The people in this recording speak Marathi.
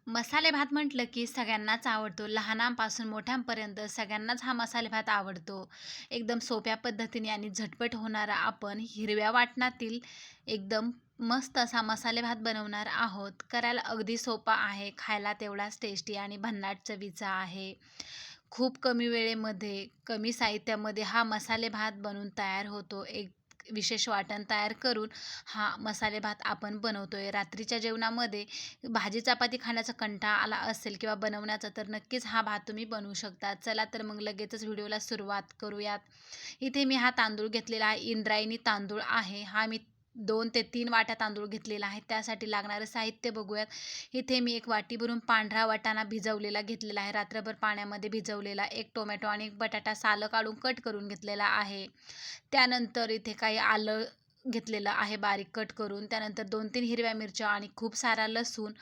मसाले भात म्हटलं की सगळ्यांनाच आवडतो. लहानांपासून मोठ्यांपर्यंत सगळ्यांनाच हा मसाले भात आवडतो. एकदम सोप्या पद्धतीने आणि झटपट होणारा आपण हिरव्या वाटणातील एकदम मस्त असा मसाले भात बनवणार आहोत. करायला अगदी सोपा आहे, खायला तेवढाच टेस्टी आणि भन्नाट चवीचा आहे. खूप कमी वेळेमध्ये, कमी साहित्यामध्ये हा मसाले भात बनून तयार होतो. एक विशेष वाटण तयार करून हा मसाले भात आपण बनवतोय. रात्रीच्या जेवणामध्ये भाजी चपाती खाण्याचा कंटाळा आला असेल किंवा बनवण्याचा, तर नक्कीच हा भात तुम्ही बनवू शकता. चला तर मग लगेचच व्हिडिओला सुरुवात करूयात. इथे मी हा तांदूळ घेतलेला आहे, इंद्रायणी तांदूळ आहे. हा मी 2 ते 3 वाट्या तांदूळ घेतलेला आहे. त्यासाठी लागणारं साहित्य बघूयात. इथे मी 1 वाटी भरून पांढरा वाटाणा भिजवलेला घेतलेला आहे, रात्रभर पाण्यामध्ये भिजवलेला. 1 टोमॅटो आणि 1 बटाटा सालं काढून कट करून घेतलेला आहे. त्यानंतर इथे काही आलं घेतलेलं आहे बारीक कट करून. त्यानंतर 2-3 हिरव्या मिरच्या आणि खूप सारा लसूण